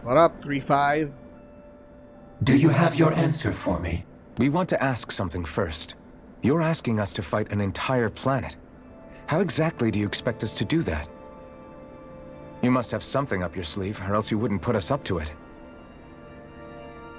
What up, 3-5? Do you have your answer for me? We want to ask something first. You're asking us to fight an entire planet. How exactly do you expect us to do that? You must have something up your sleeve, or else you wouldn't put us up to it.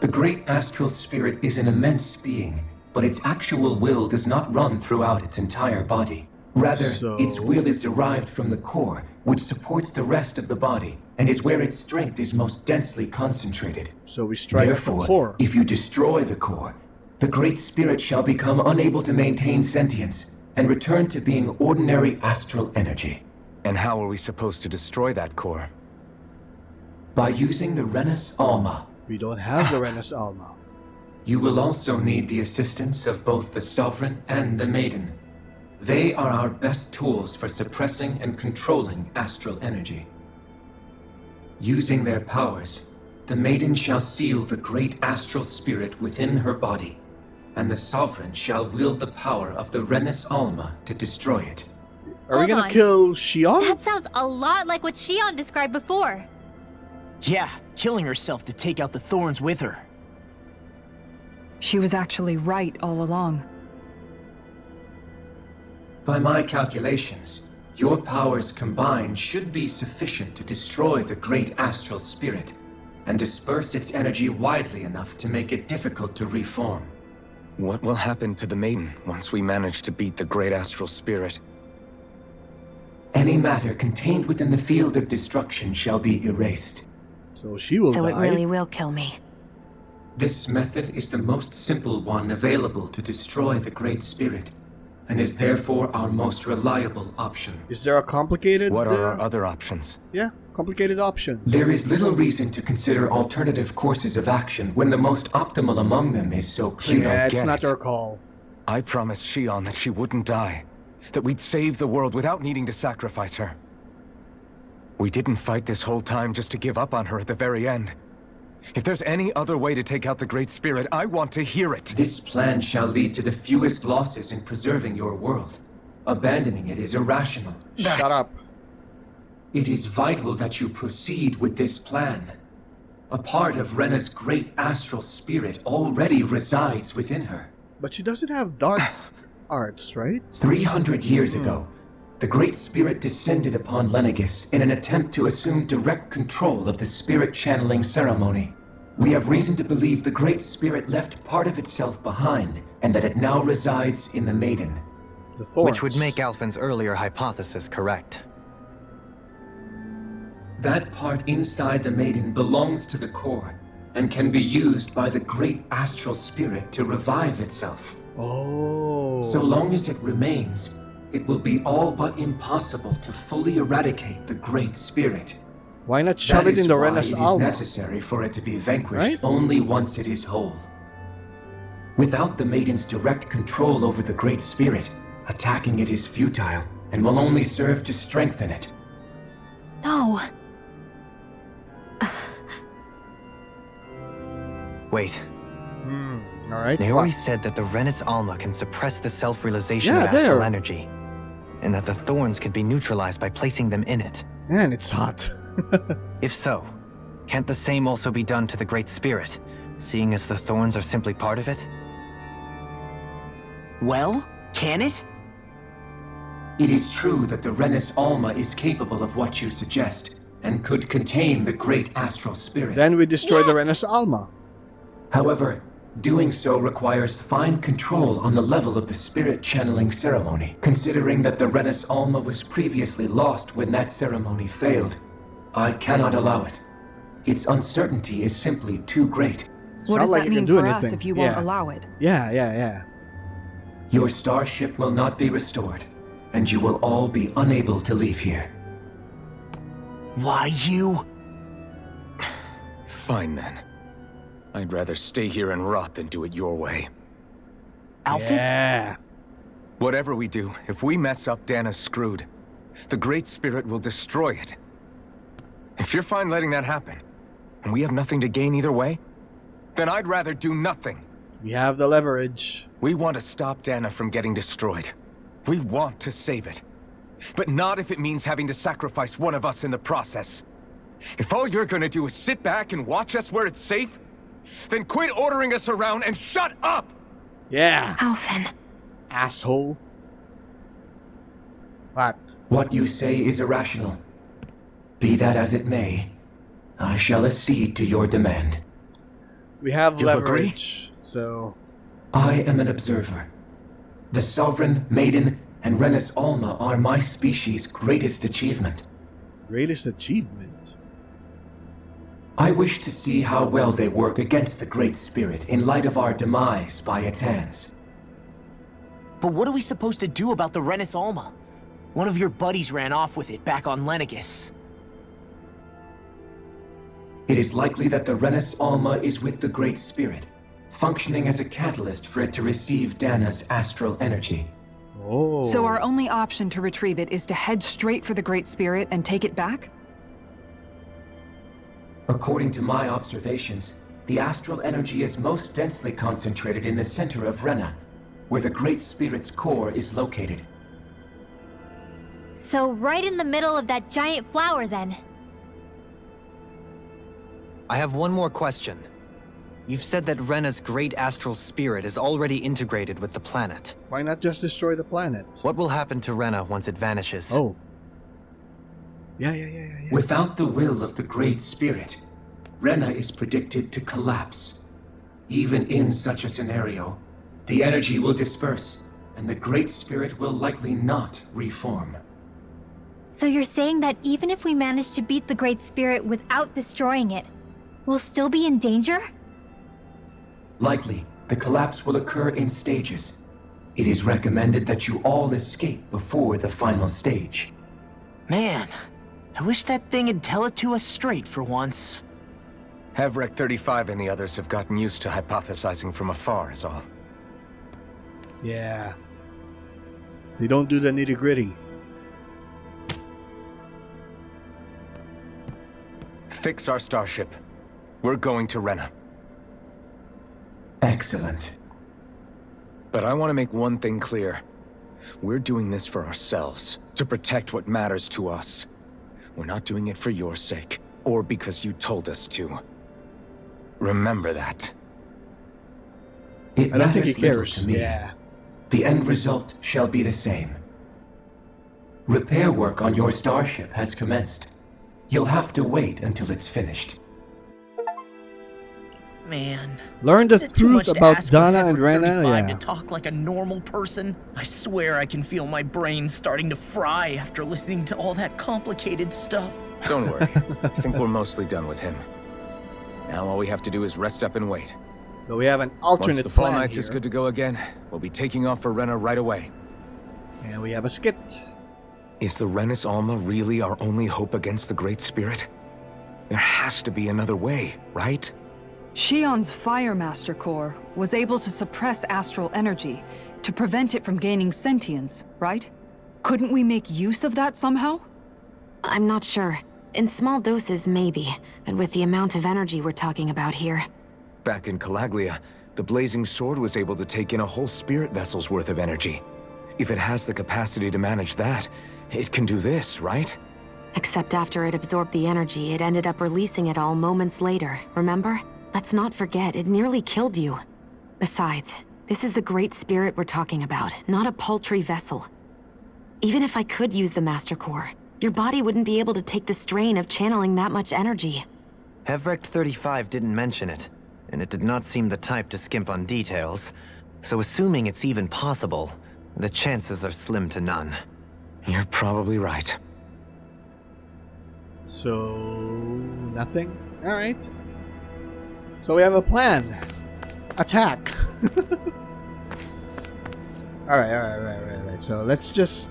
The great astral spirit is an immense being, but its actual will does not run throughout its entire body. Rather, its will is derived from the core, which supports the rest of the body, and is where its strength is most densely concentrated. So we strike at the core. If you destroy the core, the Great Spirit shall become unable to maintain sentience, and return to being ordinary astral energy. And how are we supposed to destroy that core? By using the Renus Alma. We don't have the Renus Alma. You will also need the assistance of both the Sovereign and the Maiden. They are our best tools for suppressing and controlling astral energy. Using their powers, the Maiden shall seal the great astral spirit within her body, and the Sovereign shall wield the power of the Renus Alma to destroy it. Are we gonna kill Shion? That sounds a lot like what Shion described before. Yeah, killing herself to take out the thorns with her. She was actually right all along. By my calculations, your powers combined should be sufficient to destroy the great astral spirit and disperse its energy widely enough to make it difficult to reform. What will happen to the Maiden once we manage to beat the great astral spirit? Any matter contained within the field of destruction shall be erased. So she will die. So it really will kill me. This method is the most simple one available to destroy the great spirit, and is therefore our most reliable option. Is there a complicated... What are our other options? Yeah, complicated options. There is little reason to consider alternative courses of action when the most optimal among them is so clear. Yeah, it's not their call. I promised Shion that she wouldn't die, that we'd save the world without needing to sacrifice her. We didn't fight this whole time just to give up on her at the very end. If there's any other way to take out the Great Spirit, I want to hear it. This plan shall lead to the fewest losses in preserving your world. Abandoning it is irrational. Shut up. It is vital that you proceed with this plan. A part of Rena's great astral spirit already resides within her. But she doesn't have dark arts, right? 300 years ago, the Great Spirit descended upon Lenegis in an attempt to assume direct control of the spirit channeling ceremony. We have reason to believe the Great Spirit left part of itself behind, and that it now resides in the Maiden. The thorns. Which would make Alphen's earlier hypothesis correct. That part inside the Maiden belongs to the core, and can be used by the Great Astral Spirit to revive itself. Oh. So long as it remains, it will be all but impossible to fully eradicate the Great Spirit. Why not shove it in the Renus It is Alma? necessary for it to be vanquished Right? only once it is whole. Without the Maiden's direct control over the Great Spirit, attacking it is futile and will only serve to strengthen it. No. Wait, Alright. Naori said that the Renus Alma can suppress the self-realization Yeah, of astral there. energy, and that the thorns can be neutralized by placing them in it. Man, it's hot. If so, can't the same also be done to the Great Spirit, seeing as the thorns are simply part of it? Well, can it? It is true that the Renus Alma is capable of what you suggest, and could contain the Great Astral Spirit. Then we destroy the Renus Alma. However, doing so requires fine control on the level of the spirit channeling ceremony. Considering that the Renus Alma was previously lost when that ceremony failed, I cannot allow it. Its uncertainty is simply too great. It's What not does like that you can mean do for anything. us if you won't Yeah. allow it? Yeah. Your starship will not be restored, and you will all be unable to leave here. Why you? Fine then. I'd rather stay here and rot than do it your way. Alphen? Yeah. Whatever we do, if we mess up, Dana's screwed. The Great Spirit will destroy it. If you're fine letting that happen, and we have nothing to gain either way, then I'd rather do nothing. We have the leverage. We want to stop Dana from getting destroyed. We want to save it. But not if it means having to sacrifice one of us in the process. If all you're gonna do is sit back and watch us where it's safe, then quit ordering us around and shut up! Yeah, Alphen. asshole. What? What you say is irrational. Be that as it may, I shall accede to your demand. We have You leverage, so... I am an observer. The Sovereign, Maiden, and Renis Alma are my species' greatest achievement. Greatest achievement? I wish to see how well they work against the Great Spirit in light of our demise by its hands. But what are we supposed to do about the Renis Alma? One of your buddies ran off with it back on Lenegus. It is likely that the Renis Alma is with the Great Spirit, functioning as a catalyst for it to receive Dana's astral energy. Oh. So our only option to retrieve it is to head straight for the Great Spirit and take it back? According to my observations, the astral energy is most densely concentrated in the center of Rena, where the Great Spirit's core is located. So right in the middle of that giant flower, then. I have one more question. You've said that Rena's great astral spirit is already integrated with the planet. Why not just destroy the planet? What will happen to Rena once it vanishes? Oh. Yeah. Without the will of the Great Spirit, Rena is predicted to collapse. Even in such a scenario, the energy will disperse, and the Great Spirit will likely not reform. So you're saying that even if we manage to beat the Great Spirit without destroying it, we'll still be in danger? Likely, the collapse will occur in stages. It is recommended that you all escape before the final stage. Man, I wish that thing would tell it to us straight for once. Hevrek 35 and the others have gotten used to hypothesizing from afar, is all. Yeah. They don't do the nitty-gritty. Fix our starship. We're going to Rena. Excellent. But I want to make one thing clear. We're doing this for ourselves, to protect what matters to us. We're not doing it for your sake, or because you told us to. Remember that. It I don't think he matters little cares. to me. Yeah. The end result shall be the same. Repair work on your starship has commenced. You'll have to wait until it's finished. Man. Learn the Is it too much truth to about ask for Dana and Hevrek Rena. 35 Yeah. to talk like a normal person? I swear I can feel my brain starting to fry after listening to all that complicated stuff. Don't worry. I think we're mostly done with him. Now all we have to do is rest up and wait. But we have an Once alternate the Fall plan Knights here. is good to go again, we'll be taking off for Rena right away. And we have a skit. Is the Renis Alma really our only hope against the Great Spirit? There has to be another way, right? Shion's Fire Master Core was able to suppress astral energy to prevent it from gaining sentience, right? Couldn't we make use of that somehow? I'm not sure. In small doses, maybe. But with the amount of energy we're talking about here. Back in Calaglia, the Blazing Sword was able to take in a whole spirit vessel's worth of energy. If it has the capacity to manage that, it can do this, right? Except after it absorbed the energy, it ended up releasing it all moments later, remember? Let's not forget, it nearly killed you. Besides, this is the Great Spirit we're talking about, not a paltry vessel. Even if I could use the Master Core, your body wouldn't be able to take the strain of channeling that much energy. Hevrek 35 didn't mention it, and it did not seem the type to skimp on details. So assuming it's even possible, the chances are slim to none. You're probably right. So, nothing? Alright. So we have a plan. Attack. Alright. So let's just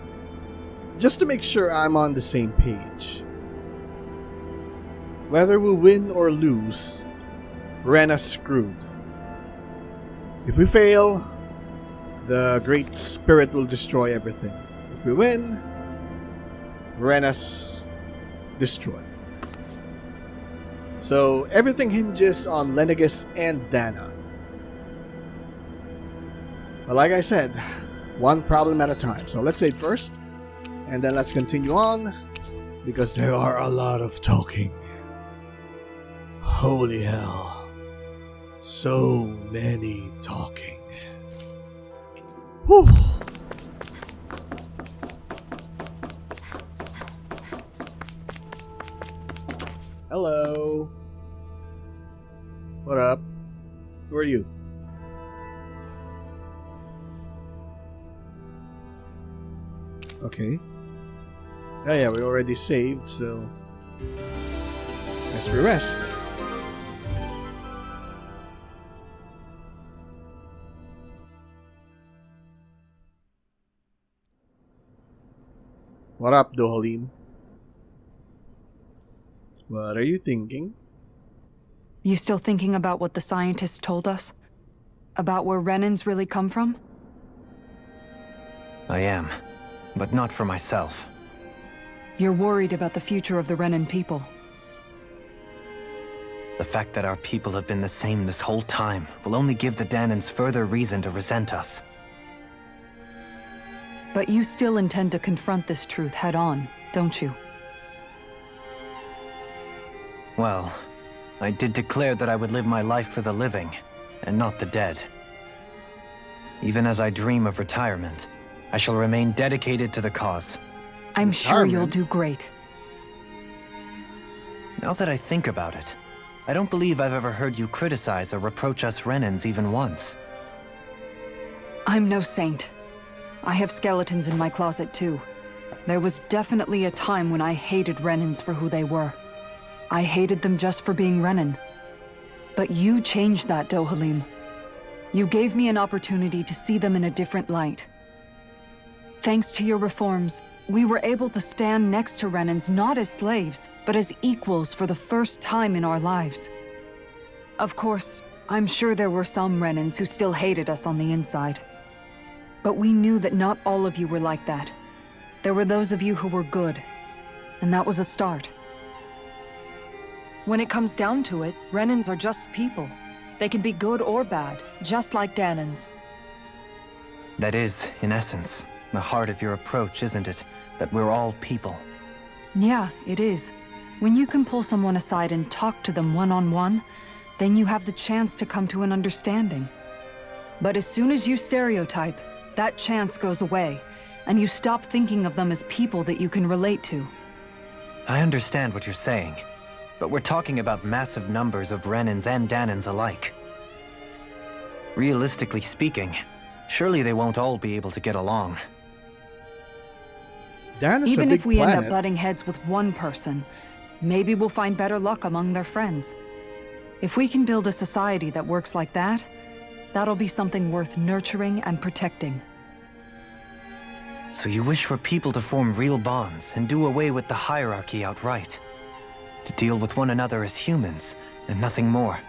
to make sure I'm on the same page. Whether we win or lose, Rena's screwed. If we fail, the Great Spirit will destroy everything. If we win, Rena's destroyed. So everything hinges on Lenegus and Dana. But like I said, one problem at a time. So let's save first, and then let's continue on, because there are a lot of talking. Holy hell. So many talking. Whew. Hello. What up? Who are you? Okay. Yeah, we already saved, so let's rest. What up, Dohalim? What are you thinking? You still thinking about what the scientists told us? About where Renans really come from? I am, but not for myself. You're worried about the future of the Renan people. The fact that our people have been the same this whole time will only give the Danans further reason to resent us. But you still intend to confront this truth head-on, don't you? Well, I did declare that I would live my life for the living, and not the dead. Even as I dream of retirement, I shall remain dedicated to the cause. I'm sure you'll do great. Now that I think about it, I don't believe I've ever heard you criticize or reproach us Renans even once. I'm no saint. I have skeletons in my closet too. There was definitely a time when I hated Renans for who they were. I hated them just for being Renan. But you changed that, Dohalim. You gave me an opportunity to see them in a different light. Thanks to your reforms, we were able to stand next to Renans not as slaves, but as equals for the first time in our lives. Of course, I'm sure there were some Renans who still hated us on the inside. But we knew that not all of you were like that. There were those of you who were good, and that was a start. When it comes down to it, Renans are just people. They can be good or bad, just like Danans. That is, in essence, the heart of your approach, isn't it? That we're all people. Yeah, it is. When you can pull someone aside and talk to them one-on-one, then you have the chance to come to an understanding. But as soon as you stereotype, that chance goes away, and you stop thinking of them as people that you can relate to. I understand what you're saying, but we're talking about massive numbers of Renans and Danans alike. Realistically speaking, surely they won't all be able to get along. Dan is Even a big if we planet. end up butting heads with one person, maybe we'll find better luck among their friends. If we can build a society that works like that, that'll be something worth nurturing and protecting. So you wish for people to form real bonds and do away with the hierarchy outright? To deal with one another as humans, and nothing more?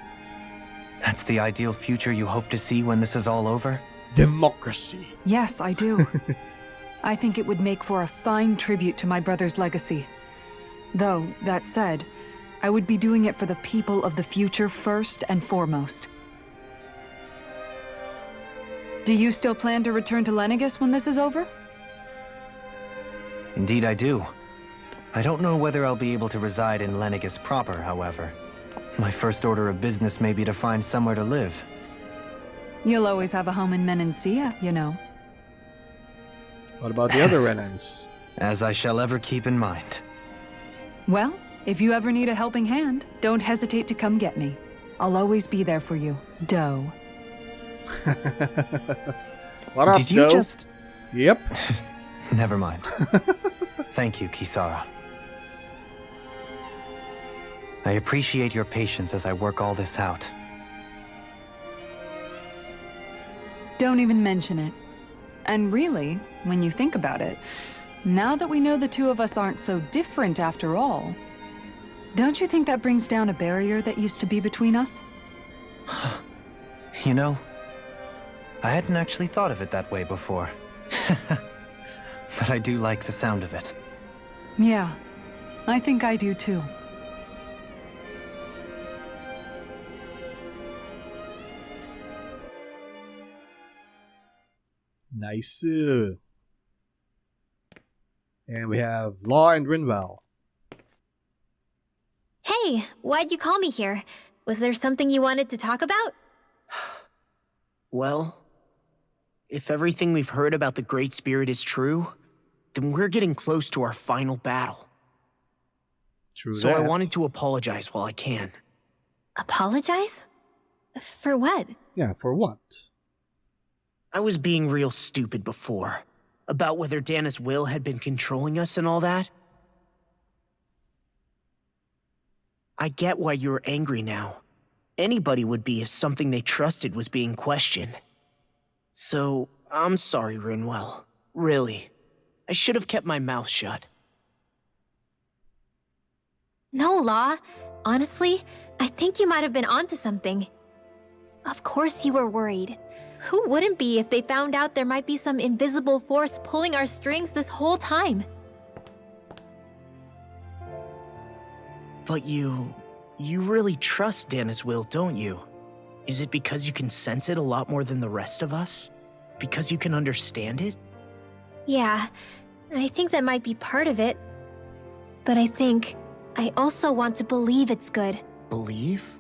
That's the ideal future you hope to see when this is all over? Democracy. Yes, I do. I think it would make for a fine tribute to my brother's legacy. Though, that said, I would be doing it for the people of the future first and foremost. Do you still plan to return to Lenegis when this is over? Indeed I do. I don't know whether I'll be able to reside in Lenegis proper, however. My first order of business may be to find somewhere to live. You'll always have a home in Menancia, you know. What about the other Renans? As I shall ever keep in mind. Well, if you ever need a helping hand, don't hesitate to come get me. I'll always be there for you, Doe. What up, Did you Doe? just... Yep. Never mind. Thank you, Kisara. I appreciate your patience as I work all this out. Don't even mention it. And really, when you think about it, now that we know the two of us aren't so different after all, don't you think that brings down a barrier that used to be between us? You know, I hadn't actually thought of it that way before. But I do like the sound of it. Yeah, I think I do too. Nice. And we have Law and Rinval. Hey, Hey, why'd you call me here? Was there something you wanted to talk about? Well, if everything we've heard about the Great Spirit is true, then we're getting close to our final battle. True So that. I wanted to apologize while I can. Apologize? For what? Yeah, for what? I was being real stupid before. About whether Dana's will had been controlling us and all that. I get why you're angry now. Anybody would be if something they trusted was being questioned. So, I'm sorry, Rinwell. Really. I should have kept my mouth shut. No, Law. Honestly, I think you might have been onto something. Of course you were worried. Who wouldn't be if they found out there might be some invisible force pulling our strings this whole time? But you really trust Dana's will, don't you? Is it because you can sense it a lot more than the rest of us? Because you can understand it? Yeah, I think that might be part of it. But I think I also want to believe it's good. Believe?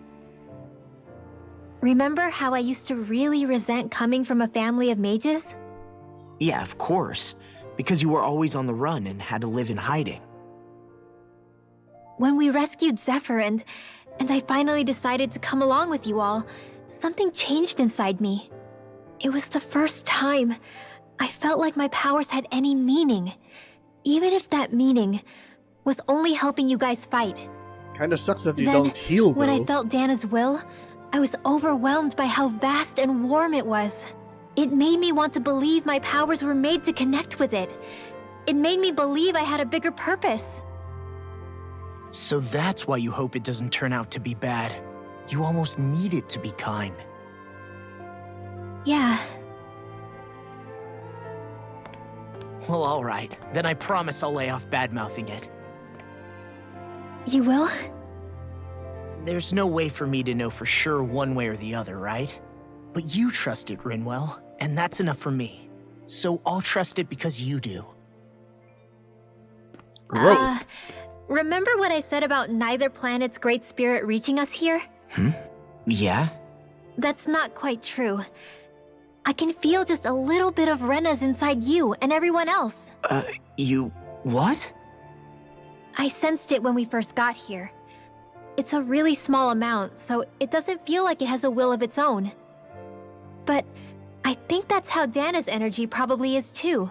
Remember how I used to really resent coming from a family of mages? Yeah, of course. Because you were always on the run and had to live in hiding. When we rescued Zephyr and I finally decided to come along with you all, something changed inside me. It was the first time I felt like my powers had any meaning, even if that meaning was only helping you guys fight. Kinda sucks that you Then, don't heal, though. when I felt Dana's will, I was overwhelmed by how vast and warm it was. It made me want to believe my powers were made to connect with it. It made me believe I had a bigger purpose. So that's why you hope it doesn't turn out to be bad. You almost need it to be kind. Yeah. Well, alright. Then I promise I'll lay off bad-mouthing it. You will? There's no way for me to know for sure one way or the other, right? But you trust it, Rinwell, and that's enough for me. So I'll trust it because you do. Growth. Remember what I said about neither planet's great spirit reaching us here? Yeah? That's not quite true. I can feel just a little bit of Rena's inside you and everyone else. You... what? I sensed it when we first got here. It's a really small amount, so it doesn't feel like it has a will of its own. But I think that's how Dana's energy probably is too.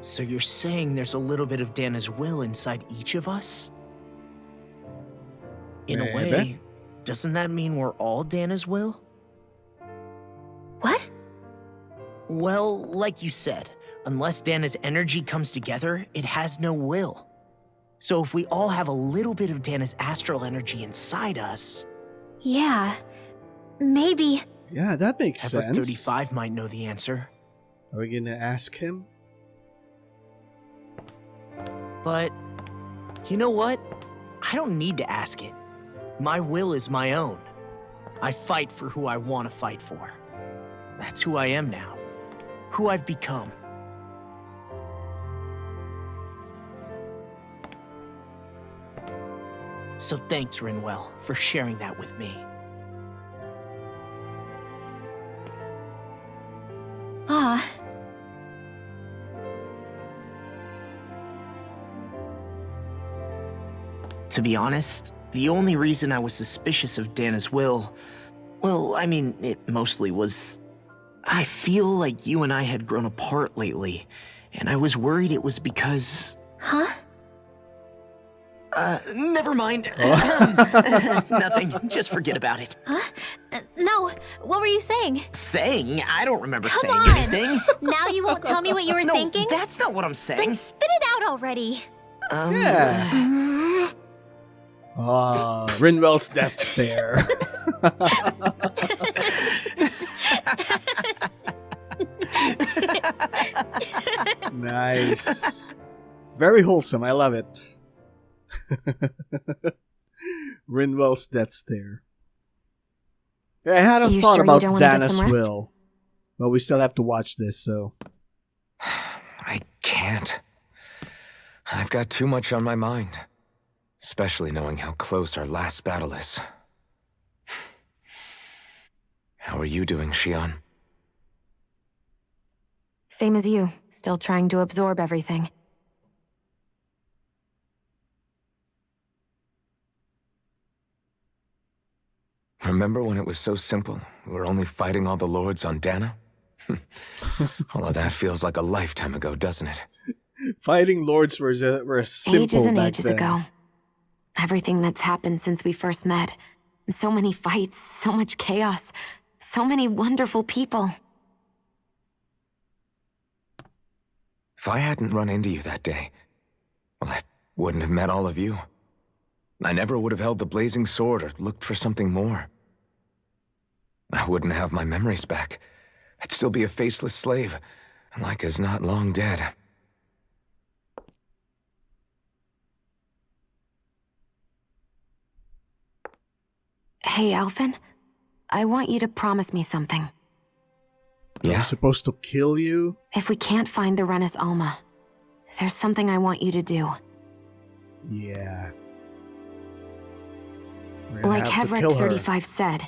So you're saying there's a little bit of Dana's will inside each of us? In a way, Maybe. doesn't that mean we're all Dana's will? What? Well, like you said, unless Dana's energy comes together, it has no will. So if we all have a little bit of Dana's astral energy inside us... Yeah. Maybe. Yeah, that makes Everett sense. 35 might know the answer. Are we gonna ask him? But, you know what? I don't need to ask it. My will is my own. I fight for who I want to fight for. That's who I am now. Who I've become. So thanks, Rinwell, for sharing that with me. Ah. To be honest, the only reason I was suspicious of Dana's will, well, I mean, it mostly was... I feel like you and I had grown apart lately, and I was worried it was because... Huh? Never mind. Nothing. Just forget about it. Huh? No. What were you saying? Saying? I don't remember Come saying on! anything. Now you won't tell me what you were No, thinking? that's not what I'm Then saying. spit it out already. Yeah. Rinwell's death stare. Nice. Very wholesome. I love it. Rinwell's death stare. Yeah, I had a You thought sure you about don't wanna get Dana's some rest? will. But we still have to watch this, so... I can't. I've got too much on my mind. Especially knowing how close our last battle is. How are you doing, Shion? Same as you, still trying to absorb everything. Remember when it was so simple? We were only fighting all the lords on Dana? All of that feels like a lifetime ago, doesn't it? Fighting lords were simple Ages and back ages then. ago. Everything that's happened since we first met. So many fights, so much chaos, so many wonderful people. If I hadn't run into you that day, well, I wouldn't have met all of you. I never would have held the blazing sword or looked for something more. I wouldn't have my memories back. I'd still be a faceless slave, like as not long dead. Hey, Alphen. I want you to promise me something. Yeah? I'm supposed to kill you? If we can't find the Renis Alma, there's something I want you to do. Yeah. We're gonna Like have to Hevrek kill her. 35 said,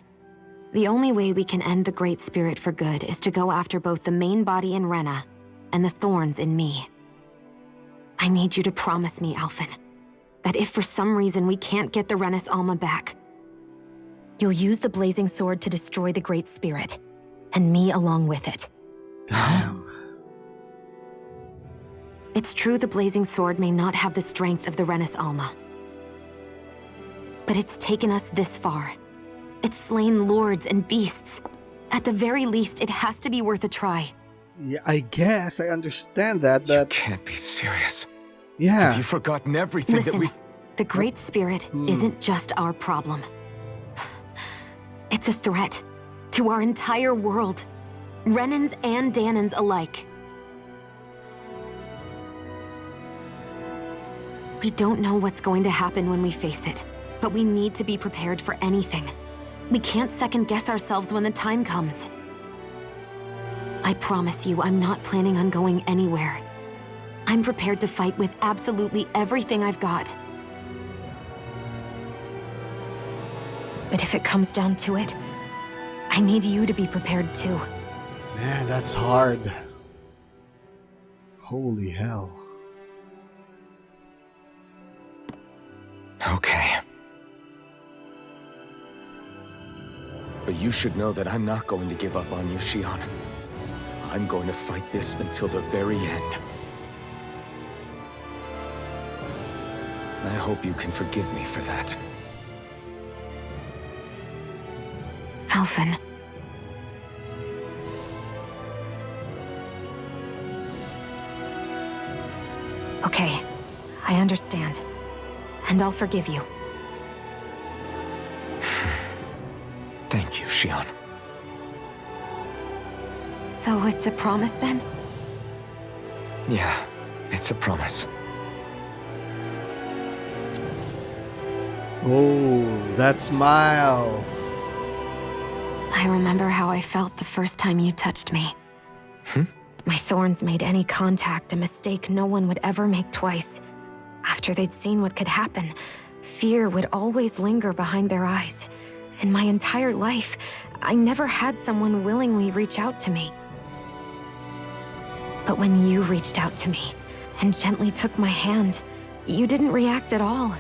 the only way we can end the Great Spirit for good is to go after both the main body in Rena and the thorns in me. I need you to promise me, Alphen, that if for some reason we can't get the Renis Alma back, you'll use the blazing sword to destroy the Great Spirit, and me along with it. Damn. It's true the blazing sword may not have the strength of the Renis Alma, but it's taken us this far. It's slain lords and beasts. At the very least, it has to be worth a try. Yeah, I guess I understand that. You That can't be serious. yeah. Have you forgotten everything that Listen, we've... the Great Spirit isn't just our problem. It's a threat to our entire world, Renans and Danans alike. We don't know what's going to happen when we face it, but we need to be prepared for anything. We can't second-guess ourselves when the time comes. I promise you, I'm not planning on going anywhere. I'm prepared to fight with absolutely everything I've got. But if it comes down to it, I need you to be prepared too. Man, that's hard. Holy hell. Okay. But you should know that I'm not going to give up on you, Shion. I'm going to fight this until the very end. I hope you can forgive me for that. Alphen. Okay, I understand. And I'll forgive you. Thank you, Shion. So it's a promise then? Yeah, it's a promise. Oh, that smile. I remember how I felt the first time you touched me. My thorns made any contact a mistake no one would ever make twice. After they'd seen what could happen, fear would always linger behind their eyes. In my entire life, I never had someone willingly reach out to me. But when you reached out to me and gently took my hand, you didn't react at all.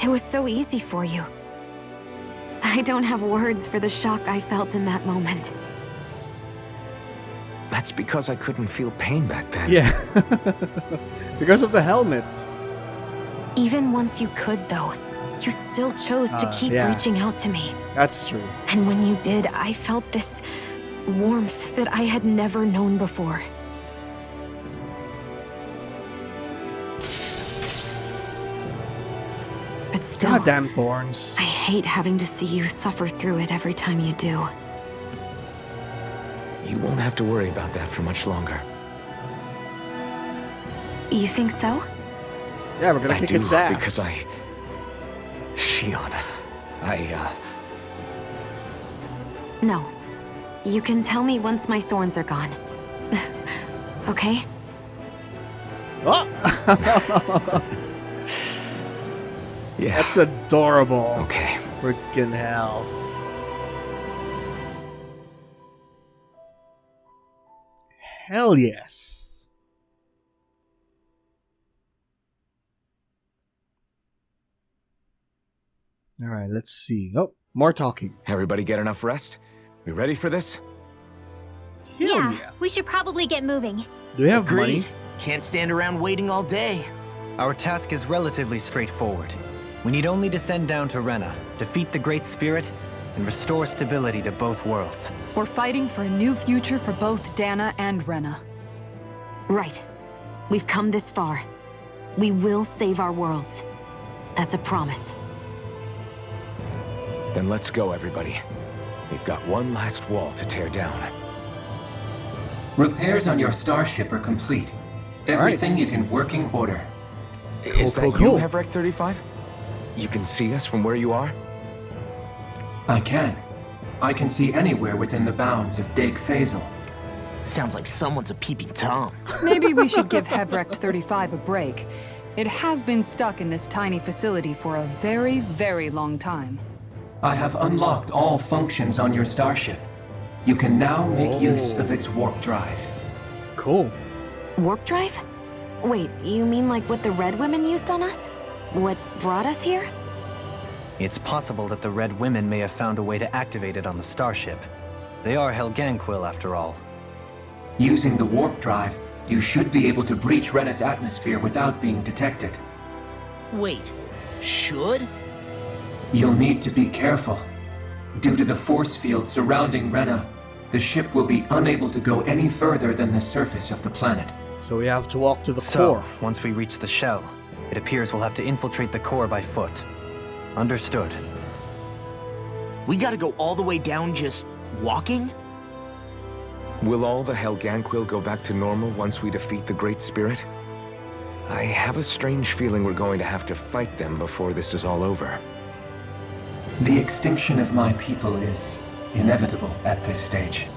It was so easy for you. I don't have words for the shock I felt in that moment. That's because I couldn't feel pain back then. Yeah. Because of the helmet. Even once you could, though, you still chose to keep yeah. reaching out to me. That's true. And when you did, I felt this warmth that I had never known before. But still, Goddamn thorns. I hate having to see you suffer through it every time you do. You won't have to worry about that for much longer. You think so? Yeah, we're gonna I kick do, its ass. because Shion, No. You can tell me once my thorns are gone. Okay? Oh! Yeah. That's adorable. Okay. Freaking hell. Hell yes. Alright, let's see. Oh, more talking. Everybody get enough rest? We ready for this? Hell yeah. We should probably get moving. Do we have Agreed. money? Can't stand around waiting all day. Our task is relatively straightforward. We need only descend down to Rena, defeat the Great Spirit, and restore stability to both worlds. We're fighting for a new future for both Dana and Rena. Right. We've come this far. We will save our worlds. That's a promise. Then let's go, everybody. We've got one last wall to tear down. Repairs on your starship are complete. Everything is in working order. Is that cool. you, Hevrek 35? You can see us from where you are? I can. I can see anywhere within the bounds of Dake Faisal. Sounds like someone's a peeping Tom. Maybe we should give Hevrek 35 a break. It has been stuck in this tiny facility for a very, very long time. I have unlocked all functions on your starship. You can now make use of its warp drive. Cool. Warp drive? Wait, you mean like what the Red Women used on us? What brought us here? It's possible that the Red Women may have found a way to activate it on the starship. They are Helganquil, after all. Using the warp drive, you should be able to breach Rena's atmosphere without being detected. Wait, should? You'll need to be careful. Due to the force field surrounding Rena, the ship will be unable to go any further than the surface of the planet. So we have to walk to the So, core. once we reach the shell, it appears we'll have to infiltrate the core by foot. Understood. We gotta go all the way down just walking? Will all the Helganquil go back to normal once we defeat the Great Spirit? I have a strange feeling we're going to have to fight them before this is all over. The extinction of my people is inevitable at this stage.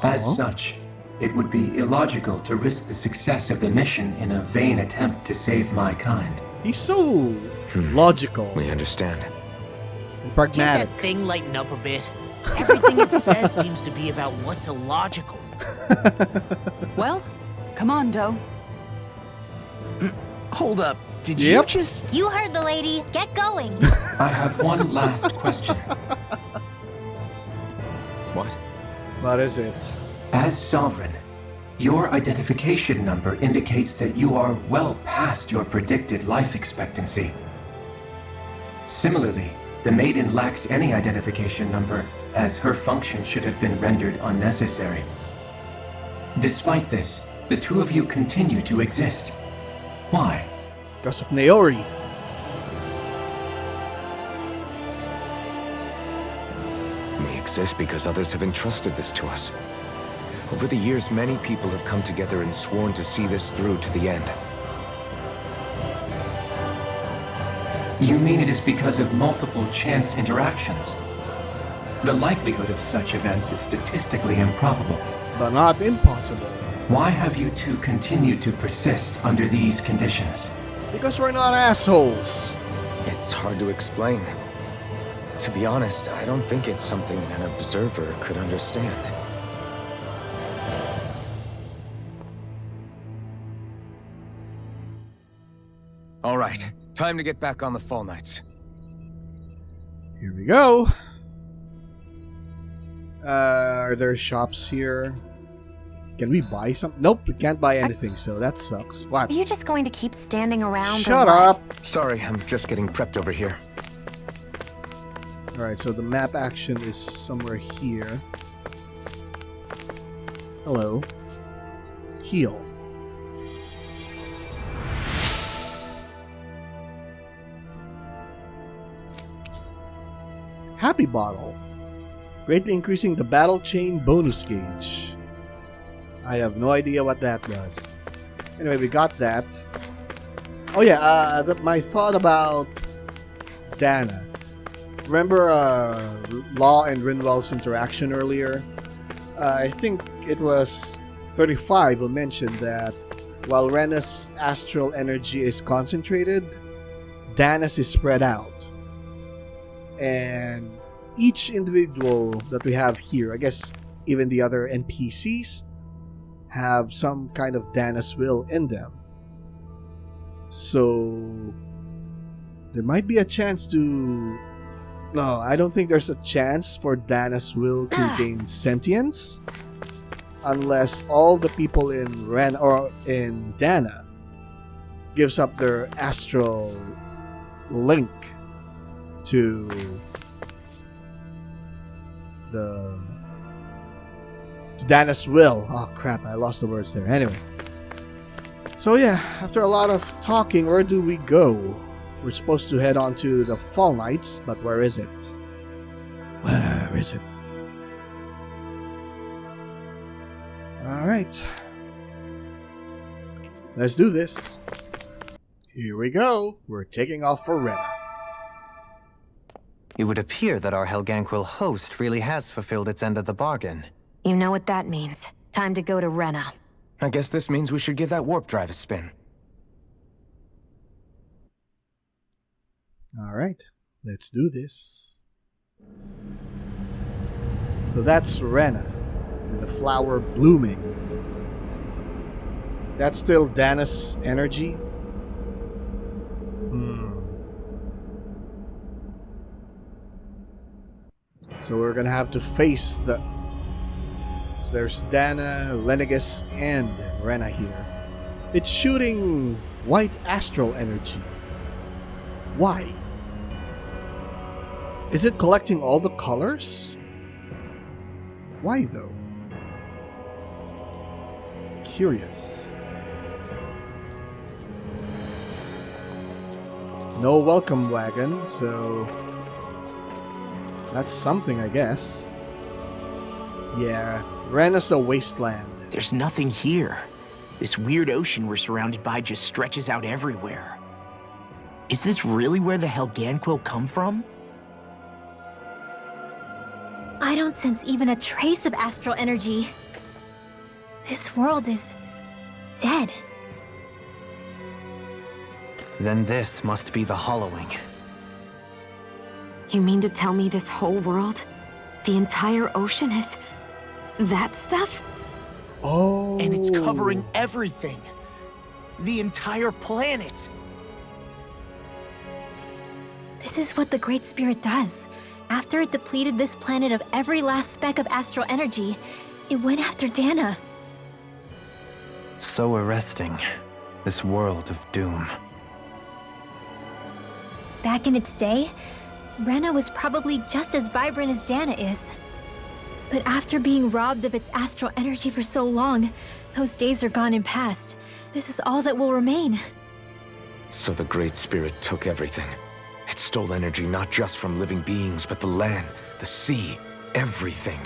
As such, it would be illogical to risk the success of the mission in a vain attempt to save my kind. He's so logical We understand. and Can't pragmatic. that thing lighten up a bit? Everything it says seems to be about what's illogical. Well, come on, Doe. Hold up, did you Yep. just... You heard the lady. Get going. I have one last question. What? What is it? As Sovereign, your identification number indicates that you are well past your predicted life expectancy. Similarly, the Maiden lacks any identification number, as her function should have been rendered unnecessary. Despite this, the two of you continue to exist. Why? Because of Naori. We exist because others have entrusted this to us. Over the years, many people have come together and sworn to see this through to the end. You mean it is because of multiple chance interactions? The likelihood of such events is statistically improbable. But not impossible. Why have you two continued to persist under these conditions? Because we're not assholes. It's hard to explain. To be honest, I don't think it's something an observer could understand. All right, time to get back on the Fall Knights. Here we go. Are there shops here? Can we buy something? Nope, we can't buy anything, so that sucks. What? Are you just going to keep standing around? Shut up! Sorry, I'm just getting prepped over here. Alright, so the map action is somewhere here. Hello. Heal. Happy Bottle. Greatly increasing the battle chain bonus gauge. I have no idea what that does. Anyway, we got that. Oh yeah, my thought about Dana. Remember Law and Rinwell's interaction earlier? I think it was 35 who mentioned that while Rena's astral energy is concentrated, Danis is spread out. And each individual that we have here, I guess even the other NPCs, have some kind of Danis will in them. So there might be a chance to... No, I don't think there's a chance for Danis will to gain sentience unless all the people in Ren or in Dana gives up their astral link to Danis will. Oh crap, I lost the words there. Anyway. So yeah, after a lot of talking, where do we go? We're supposed to head on to the Fall Knights, but where is it? Where is it? Alright. Let's do this. Here we go. We're taking off for Rena. It would appear that our Helganquil host really has fulfilled its end of the bargain. You know what that means. Time to go to Rena. I guess this means we should give that warp drive a spin. Alright, let's do this. So that's Rena, with a flower blooming. Is that still Danis energy? So we're gonna have to face the... So there's Dana, Lenegus, and Rena here. It's shooting white astral energy. Why? Is it collecting all the colors? Why though? Curious. No welcome wagon, so that's something, I guess. Yeah, Rena's a wasteland. There's nothing here. This weird ocean we're surrounded by just stretches out everywhere. Is this really where the Helganquil come from? I don't sense even a trace of astral energy. This world is dead. Then this must be the Hollowing. You mean to tell me this whole world, the entire ocean is that stuff? Oh. And it's covering everything. The entire planet. This is what the Great Spirit does. After it depleted this planet of every last speck of astral energy, it went after Dana. So arresting. This world of doom. Back in its day, Rena was probably just as vibrant as Dana is. But after being robbed of its astral energy for so long, those days are gone and past. This is all that will remain. So the Great Spirit took everything. It stole energy not just from living beings, but the land, the sea, everything.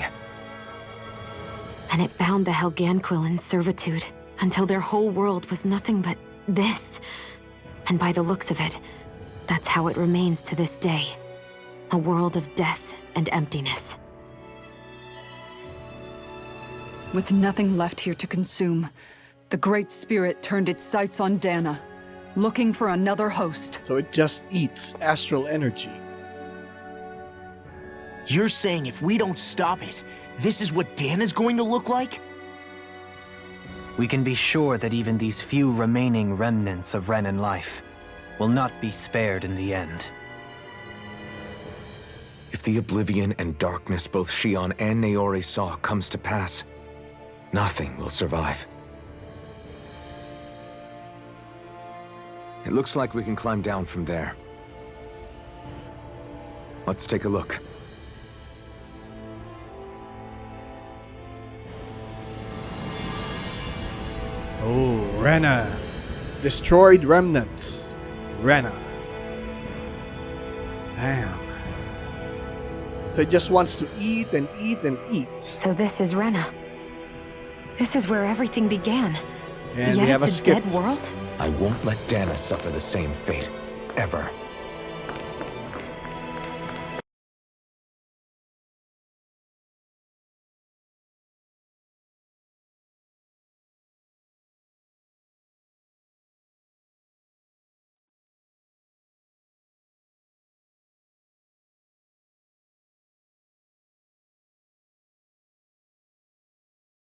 And it bound the Helganquil in servitude, until their whole world was nothing but this. And by the looks of it, that's how it remains to this day. A world of death and emptiness. With nothing left here to consume, the Great Spirit turned its sights on Dana, looking for another host. So it just eats astral energy. You're saying if we don't stop it, this is what Dana's going to look like? We can be sure that even these few remaining remnants of Renan life will not be spared in the end. If the oblivion and darkness both Shion and Naori saw comes to pass, nothing will survive. It looks like we can climb down from there. Let's take a look. Oh, Rena. Destroyed remnants. Rena. Damn. So it just wants to eat and eat and eat. So this is Rena. This is where everything began. And Yet we have a it's skip. dead world? I won't let Dana suffer the same fate. Ever.